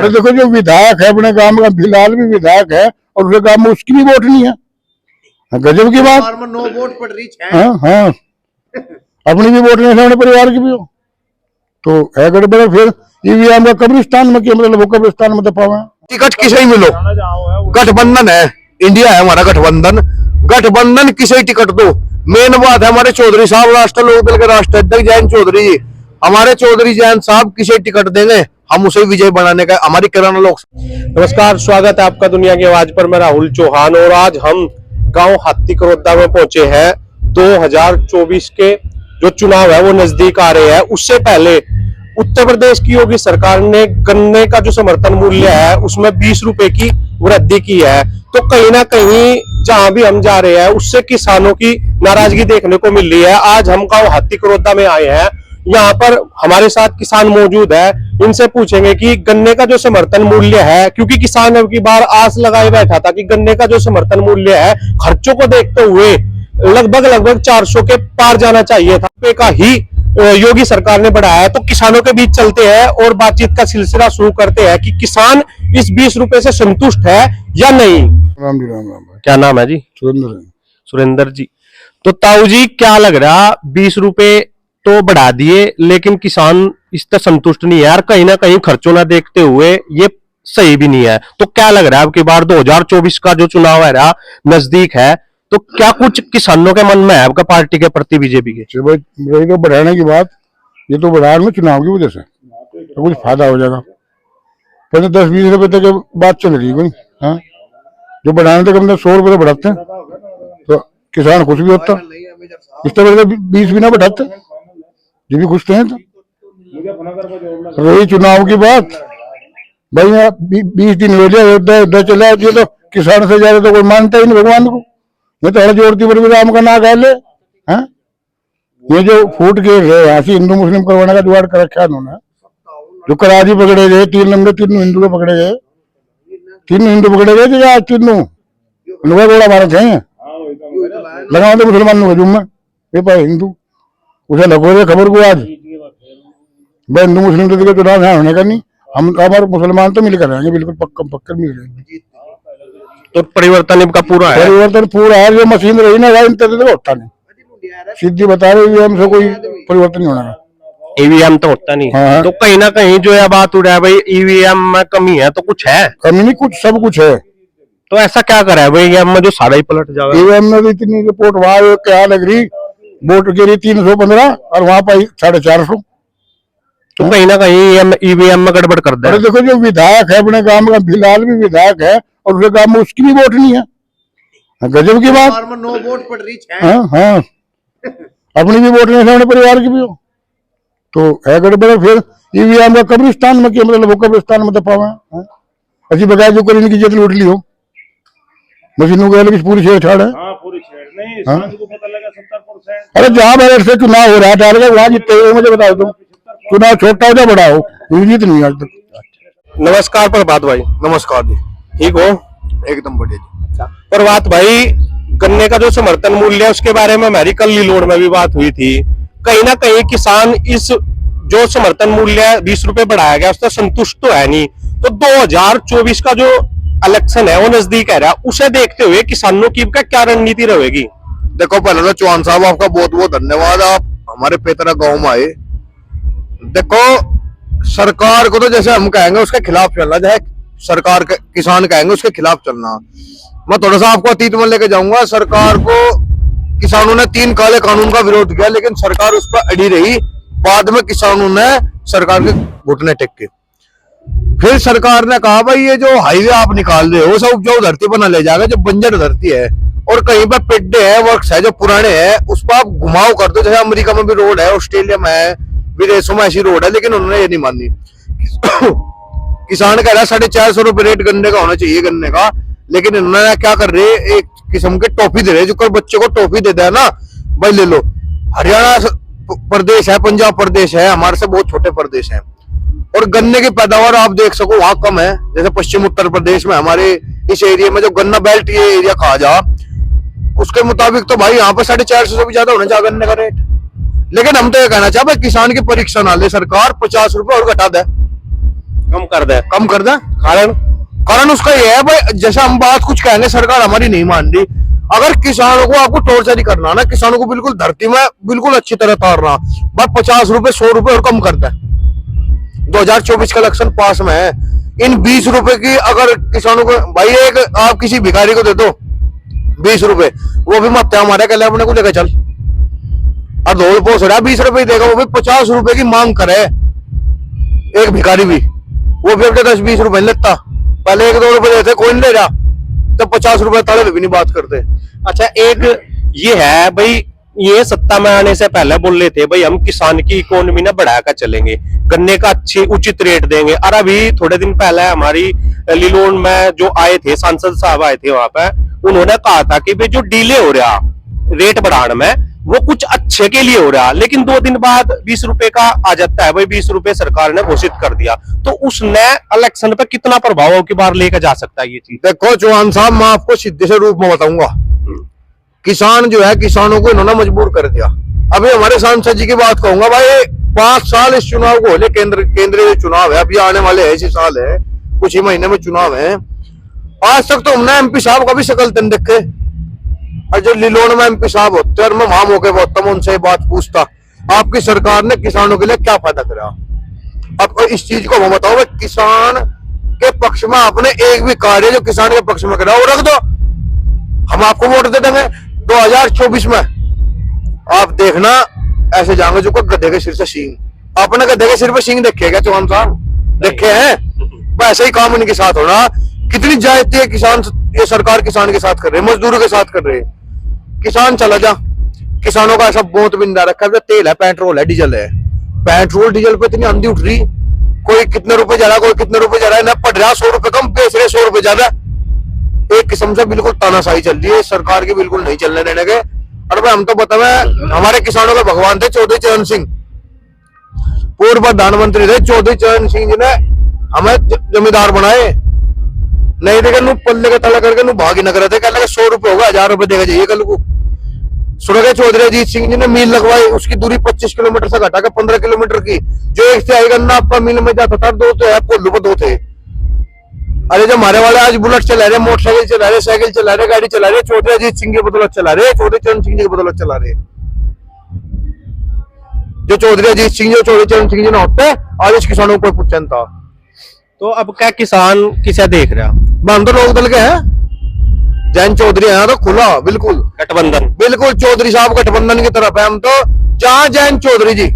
तो देखो जो विधायक है अपने गांव का, फिलहाल भी विधायक है और उसके गांव में उसकी भी वोट नहीं है। गजब की बात। 9 वोट पड़ रही है। हाँ हाँ, अपनी भी वोट नहीं है, अपने परिवार की भी हो तो है गड़बड़। फिर ईवीएम का कब्रिस्तान में क्या मतलब, वो कब्रिस्तान में दफा टिकट किसे ही मिलो, गठबंधन है, इंडिया है हमारा गठबंधन, गठबंधन किसे ही टिकट दो। मेन बात है हमारे चौधरी साहब, राष्ट्र लोकदल के राष्ट्र अध्यक्ष जयंत चौधरी जी, हमारे चौधरी जयंत साहब किसे टिकट देंगे, हम उसे विजय बनाने का हमारी किराना लोग। नमस्कार, स्वागत है आपका दुनिया की आवाज पर। मैं राहुल चौहान और आज हम गांव हाथीकरोदा में पहुंचे हैं। 2024 के जो चुनाव है वो नजदीक आ रहे हैं। उससे पहले उत्तर प्रदेश की योगी सरकार ने गन्ने का जो समर्थन मूल्य है उसमें 20 रुपए की वृद्धि की है। तो कहीं ना कहीं जहां भी हम जा रहे हैं उससे किसानों की नाराजगी देखने को मिल रही है। आज हम गांव हाथीकरोदा में आए हैं, यहाँ पर हमारे साथ किसान मौजूद है। इनसे पूछेंगे कि गन्ने का जो समर्थन मूल्य है, क्योंकि किसान अब की बार आस लगाए बैठा था कि गन्ने का जो समर्थन मूल्य है खर्चों को देखते हुए लगभग 400 के पार जाना चाहिए था, पे का ही योगी सरकार ने बढ़ाया। तो किसानों के बीच चलते हैं और बातचीत का सिलसिला शुरू करते हैं कि किसान इस 20 रुपए से संतुष्ट है या नहीं। राम जी राम राम। क्या नाम है जी? सुरेंद्र। सुरेंद्र जी। तो ताऊ जी क्या लग रहा, 20 रुपए तो बढ़ा दिए लेकिन किसान इस तक संतुष्ट नहीं है यार, कहीं ना कहीं खर्चों ना देखते हुए ये सही भी नहीं है। तो क्या लग रहा है अब की बार 2024 का जो चुनाव है रहा नजदीक है, तो क्या कुछ किसानों के मन में है आपका पार्टी के प्रति, बीजेपी के? रही तो बढ़ाने की बात, ये तो बढ़ा में चुनाव की वजह से तो कुछ फायदा हो जाएगा। पहले 10-20 रुपए तक बात चल रही कोई, हाँ जो बढ़ाने तक हमने 100 रुपए तो बढ़ाते हैं तो किसान खुश भी होता। इस तरह 20 भी ना बढ़ाते, ये भी खुश हैं। तो रही चुनाव की बात, भाई 20 दिन हो जाए चला, ये तो किसान से ज्यादा तो कोई मानता ही नहीं भगवान को। ये तो हर जोड़ती पर भी राम का ना गा ले। ये जो फूट के हिंदू मुस्लिम करवाने का जुगाड़ कर रखा उन्होंने, जो कराजी पकड़े गए 3 नंबर, 3 हिंदू के पकड़े गए, 3 हिंदू पकड़े गए थे, आज 3 लोग गोड़ा मारे थे लगाओ तो मुसलमानों का जुम्मा ये पाए हिंदू उसे लगो दे खबर को। आज भाई हिंदू मुस्लिम तो चुनाव यहाँ होने का नहीं, हम हमारे मुसलमान तो मिलकर रहेंगे, बिल्कुल पक्का मिल जाएंगे। तो परिवर्तन का पूरा है, परिवर्तन पूरा है। जो मशीन रही ना वह तो होता नहीं, सीधी बता रहे हमसे कोई परिवर्तन नहीं होना। ईवीएम तो होता नहीं। हाँ। तो कहीं ना कहीं जो है बात उड़ा है भाई, ईवीएम में कमी है तो कुछ है? कमी नहीं, कुछ सब कुछ है। तो ऐसा क्या करा है भाई ईवीएम में जो सारा ही पलट जाएगा? ईवीएम में इतनी रिपोर्ट वहां क्या लग रही, वोट गिरी 315 और वहां पाई 450। तो कहीं ना कहीं ईवीएम में गड़बड़ कर दे। देखो जो विधायक है अपने गांव का, फिलहाल भी विधायक है और उसके गांव में उसकी भी वोट नहीं है। गजब की बात। 9 वोट पड़ रही है। हाँ हाँ, अपनी भी वोट नहीं है, अपने परिवार की भी हो तो है गड़बड़। फिर ईवीएम का कब्रिस्तान में क्या मतलब, वो कब्रिस्तान में दफा हुआ अच्छी बकाया जो कर इनकी जेत लूट ली हो, मशीनों को पूरी छेड़छाड़ है। पूरी छेड़ नहीं, सांझ को पता लगा 70%। अरे जहाँ बैलेट से चुनाव हो रहा है वहां जीतते हुए मुझे बताओ तुम, चुनाव छोटा हो या बड़ा हो, जीत नहीं आज तक। नमस्कार प्रभात भाई। नमस्कार जी, ठीक हो? एकदम बढ़िया जी। प्रभात भाई, गन्ने का जो समर्थन मूल्य है उसके बारे में हमारी कल लीलोड़ में भी बात हुई थी। कहीं ना कहीं किसान इस जो समर्थन मूल्य 20 रुपए बढ़ाया गया उससे संतुष्ट तो है नहीं। तो 2024 का जो इलेक्शन है वो नजदीक है रहा, उसे देखते हुए किसानों की क्या रणनीति रहेगी? देखो पहले तो चौहान साहब आपका बहुत बहुत धन्यवाद, आप हमारे पेतरा गांव में आए। देखो सरकार को तो जैसे हम कहेंगे उसके खिलाफ चलना, चाहे सरकार किसान कहेंगे उसके खिलाफ चलना। मैं थोड़ा सा आपको अतीत में लेके जाऊंगा। सरकार को किसानों ने 3 काले कानून का विरोध किया लेकिन सरकार उस पर अड़ी रही। बाद में किसानों ने सरकार के घुटने टेक के, फिर सरकार ने कहा भाई ये जो हाईवे आप निकाल रहे हो सब उपजाऊ धरती पर न ले जाएगा, जो बंजर धरती है और कहीं पर पेड्डे है, वर्क्स है जो पुराने हैं, उस पर आप घुमाव कर दो। जैसे अमेरिका में भी रोड है, ऑस्ट्रेलिया में है, विदेशों में ऐसी रोड है, लेकिन उन्होंने ये नहीं मानी। किसान कह रहा है 450 रुपए रेट गन्ने का होना चाहिए गन्ने का, लेकिन इन्होंने क्या कर रहे, एक किस्म के टॉफी दे रहे, जो कोई बच्चे को टॉफी देता है ना, भाई ले लो। हरियाणा प्रदेश है, पंजाब प्रदेश है, हमारे से बहुत छोटे प्रदेश हैं और गन्ने की पैदावार आप देख सको वहां कम है। जैसे पश्चिम उत्तर प्रदेश में हमारे इस एरिया में जो गन्ना बेल्ट ये एरिया कहा जा, उसके मुताबिक तो भाई यहाँ पे 450 से भी ज्यादा होना चाहिए गन्ने का रेट। लेकिन हम तो ये कहना चाहते किसान की परीक्षा ना ले सरकार, 50 रुपए और घटा दे। कम कर दे। कम कर दे। कारण उसका ये है भाई, जैसे हम बात कुछ कहेंगे सरकार हमारी नहीं मान रही। अगर किसानों को आपको टॉर्चर ही करना ना, किसानों को बिल्कुल धरती में बिल्कुल अच्छी तरह तारना, बस 50 रुपए 100 रुपए और कम कर दे। 2024 का इलेक्शन पास में है, इन 20 रुपए की अगर किसानों को भाई, एक आप किसी भिखारी को दे दो 20 रुपए, वो भी मत हमारे कल अपने को लेकर चल, और धोल पोस रहा 20 रुपए देगा, वो भी 50 रुपए की मांग करे एक भिखारी भी, वो भी अपने 10-20 रुपए लेता। पहले 1-2 रुपए देते, कोई नहीं ले रहा, तो 50 रुपए तले भी नहीं बात करते। अच्छा, एक ये है भाई, ये सत्ता में आने से पहले बोल रहे थे भाई हम किसान की इकोनॉमी ना बढ़ाकर चलेंगे, गन्ने का अच्छे उचित रेट देंगे। और अभी थोड़े दिन पहले हमारी लिलोन में जो आए थे सांसद साहब आए थे, वहां पे उन्होंने कहा था कि भाई जो डिले हो रहा रेट बढ़ाने में वो कुछ अच्छे के लिए हो रहा, लेकिन 2 दिन बाद 20 रुपए का आ जाता है भाई, 20 रुपए सरकार ने घोषित कर दिया, तो उसने इलेक्शन पे कितना प्रभाव की बार लेकर जा सकता है ये चीज? देखो चौहान साहब, मैं आपको सीधे से रूप में बताऊंगा, किसान जो है, किसानों को इन्होंने मजबूर कर दिया। अभी हमारे सांसद जी की बात कहूंगा भाई, 5 साल इस चुनाव को होले, केंद्रीय चुनाव है, अभी आने वाले है, इसी साल है, कुछ ही महीने में चुनाव है। आज तक तो हमने एमपी साहब का भी शकल तन देखे, और जो लिलोन में एमपी साहब होते और मैं वहां मौके पर होता, मैं उनसे बात पूछता, आपकी सरकार ने किसानों के लिए क्या फायदा करा? अब इस चीज को मैं बताओ, किसान के पक्ष में आपने एक भी कार्य जो किसान के पक्ष में करा वो रख दो, हम आपको वोट दे देंगे 2024 में। आप देखना ऐसे जाएंगे जो गधे के सिर से सींग। आपने गधे के सिर पे सींग देखे क्या चौहान साहब? देखे हैं? वैसे ही काम इनके साथ होना। कितनी ज्यादती है किसान, ये सरकार किसान के साथ कर रहे, मजदूरों के साथ कर रहे। किसान चला जा, किसानों का ऐसा बहुत बिंदा रखा है, तेल है, पेट्रोल है, डीजल है, पेट्रोल डीजल पे इतनी आंधी उठ रही, कोई कितने रुपए जा रहा, कोई कितने रुपए जा रहा है, ना पड़ रहा 100 रुपए कम, बेच रहे 100 रुपए ज्यादा। एक किस्म से बिल्कुल तानाशाही चल रही है सरकार की, बिल्कुल नहीं चलने देने के। और भाई हम तो पता है, हमारे किसानों के भगवान थे चौधरी चरण सिंह, पूर्व प्रधानमंत्री थे चौधरी चरण सिंह जी ने हमें जमींदार बनाए। नहीं देखे नू पल्ले का तला करके नू भागी न करे थे, कह 100 रुपए होगा, 1000 रुपए देगा जाइए कल को। सुरगे चौधरी अजीत सिंह जी ने मील लगवाई, उसकी दूरी 25 किलोमीटर से घटा के 15 किलोमीटर की, जो एक से आई गन्ना आपका मील में जाता था, 2 तो है, कोल्लू पर 2 थे। अरे जो हमारे वाले आज बुलेट चला रहे, मोटरसाइकिल चला रहे, साइकिल चला रहे, गाड़ी चला रहे, चौधरी अजीत सिंह की बदौलत चला रहे, चौधरी चरण सिंह जी की बदौलत चला रहे। जो चौधरी अजीत सिंह, जो चौधरी चरण सिंह जी ने होते, आज इस किसानों को कोई पूछन था। तो अब क्या किसान किसे देख रहा? हम तो लोक दल के हैं, जैन चौधरी है तो खुला बिल्कुल गठबंधन, बिल्कुल चौधरी साहब गठबंधन की तरफ है हम तो। जहां जैन चौधरी जी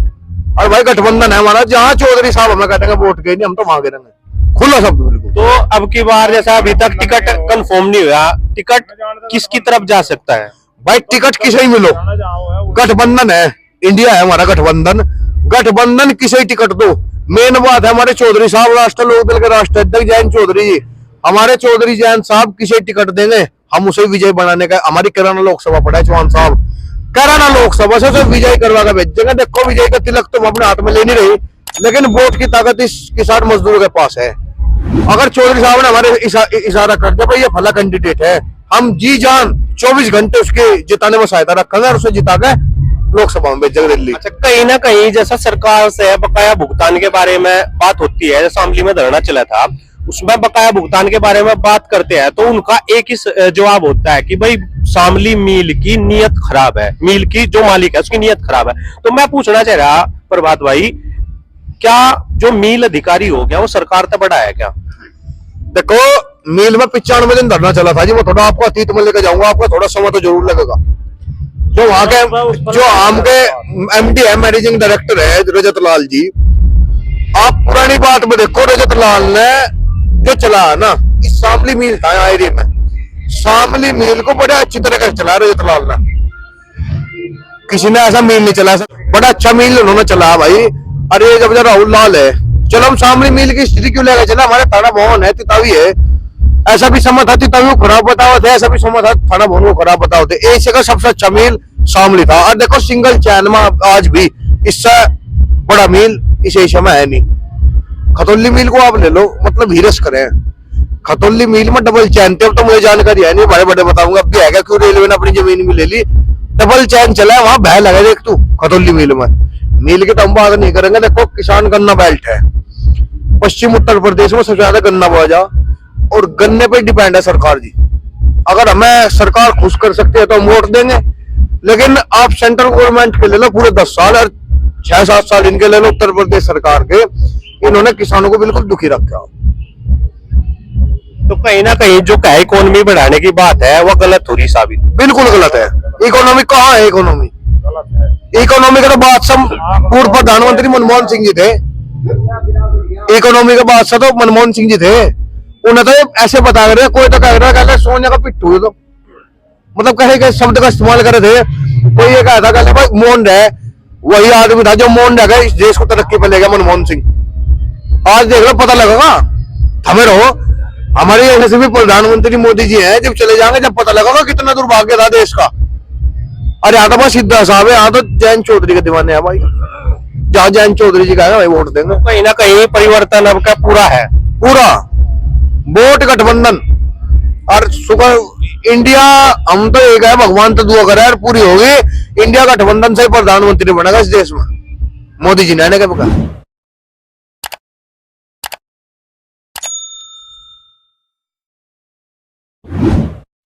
और भाई गठबंधन है हमारा, जहां चौधरी साहब हमें कहते हैं वोट गए नहीं, हम तो मांगे रहेंगे, खुला सब बिल्कुल। तो अब की बार जैसा अभी तक टिकट कंफर्म नहीं हुआ, टिकट किसकी तरफ जा सकता है? भाई टिकट किसे ही मिलो, गठबंधन है, इंडिया है हमारा गठबंधन, गठबंधन किसे ही टिकट दो। मेन बात है हमारे चौधरी साहब, राष्ट्र लोकदल के राष्ट्रीय अध्यक्ष जैन चौधरी जी, हमारे चौधरी जैन साहब किसे टिकट देंगे, हम उसे विजय बनाने का। हमारी किराना लोकसभा पड़ा है चौहान साहब, किराना लोकसभा से विजय करवा कर भेजेंगे। देखो विजय का तिलक तो हम अपने हाथ में ले नहीं रही, लेकिन वोट की ताकत इस किसान मजदूरों के पास है। अगर चौधरी साहब ने हमारे इशारा कर दिया भाई ये फला कैंडिडेट है, हम जी जान 24 घंटे उसके जिताने में सहायता रखेंगे और उसे जिता के लोकसभा में भेजेंगे दिल्ली। अच्छा, कहीं ना कहीं जैसा सरकार से बकाया भुगतान के बारे में बात होती है, जैसा असेंबली में धरना चला था, उसमें बकाया भुगतान के बारे में बात करते हैं, तो उनका एक ही जवाब होता है कि भाई शामली मिल की नीयत खराब है, मिल की जो मालिक है उसकी नीयत खराब है। तो मैं पूछना चाह रहा प्रभात भाई, क्या जो मिल अधिकारी हो गया वो सरकार तक बड़ा है क्या? देखो मिल में 95 दिन धरना चला था जी, मैं थोड़ा आपको अतीत में लेकर जाऊंगा, आपको थोड़ा समय तो जरूर लगेगा। जो वहां के जो आम के एमडी है, मैनेजिंग डायरेक्टर है रजत लाल जी, आप पुरानी बात में देखो, रजत लाल ने जो चला ना, इस शामली मिल था एरिया में, शामली मिल को बड़े अच्छी तरह से चला रजत लाल ने, किसी ने ऐसा मिल नहीं चला, बड़ा अच्छा मिल उन्होंने चला भाई। अरे जब राहुल लाल है, चलो हम शामली मिल की स्थिति क्यों लेकर चला, हमारे थाना भवन है, तितावी है, ऐसा भी समय था तितावी को खराब बताओ थे, ऐसा भी समय था थाना भवन को खराब बताओ थे। एशिया का सबसे अच्छा मिल शामली था। और देखो सिंगल चैन में आज भी इससे बड़ा मिल इस एशिया में है नहीं। खतौली मिल को आप ले लो, मतलब हीरस करें, खतौली मिल में डबल चैन थे, अब तो मुझे जानकारी है नहीं, बड़े बड़े बताऊंगा अब भी है क्यों रेलवे ने अपनी जमीन भी ले ली, डबल चैन चला है, वहां भय लगा देख तू खतौली मिल में। मिल की तो हम बात नहीं करेंगे। देखो किसान गन्ना बेल्ट है, पश्चिम उत्तर प्रदेश में सबसे ज्यादा गन्ना बोया जा, और गन्ने पे डिपेंड है सरकार जी। अगर हमें सरकार खुश कर सकती है तो हम वोट देंगे, लेकिन आप सेंट्रल गवर्नमेंट के ले लो पूरे 10 साल और 6-7 साल इनके ले लो उत्तर प्रदेश सरकार के, इन्होंने किसानों को बिल्कुल दुखी रखा। तो कहीं ना कहीं जो क्या इकोनॉमी बढ़ाने की बात है वो गलत हो रही साबित। बिल्कुल गलत है। इकोनॉमी कहाँ है? इकोनॉमी का तो बादशाह पूर्व प्रधानमंत्री मनमोहन सिंह जी थे। इकोनॉमी के बादशाह तो मनमोहन सिंह जी थे। उन्हें तो ऐसे बता रहे, कोई तो कह रहा है सोनिया का पिट्ठू है, तो मतलब कहे शब्द का इस्तेमाल करे थे। कोई ये कहा था कहते भाई मौन रहे, वही आदमी था जो मौन रह गया, इस देश को तरक्की पे ले गया मनमोहन सिंह। आज देख लो, पता लगेगा। थमे रहो, हमारे ऐसे भी प्रधानमंत्री मोदी जी हैं, जब चले जाएंगे जब पता लगेगा कितना दुर्भाग्य था देश का। अरे यहाँ तो बस सिद्धा साहब है, यहाँ तो जयंत चौधरी के दीवाने हैं भाई। जहाँ जयंत चौधरी जी का है भाई वोट देंगे। कहीं ना कहीं परिवर्तन अब का पूरा है, पूरा वोट गठबंधन और सुगर इंडिया। हम तो एक है, भगवान तो दुआ करे यार पूरी होगी। इंडिया गठबंधन से ही प्रधानमंत्री बनेगा इस देश में, मोदी जी ने कहा।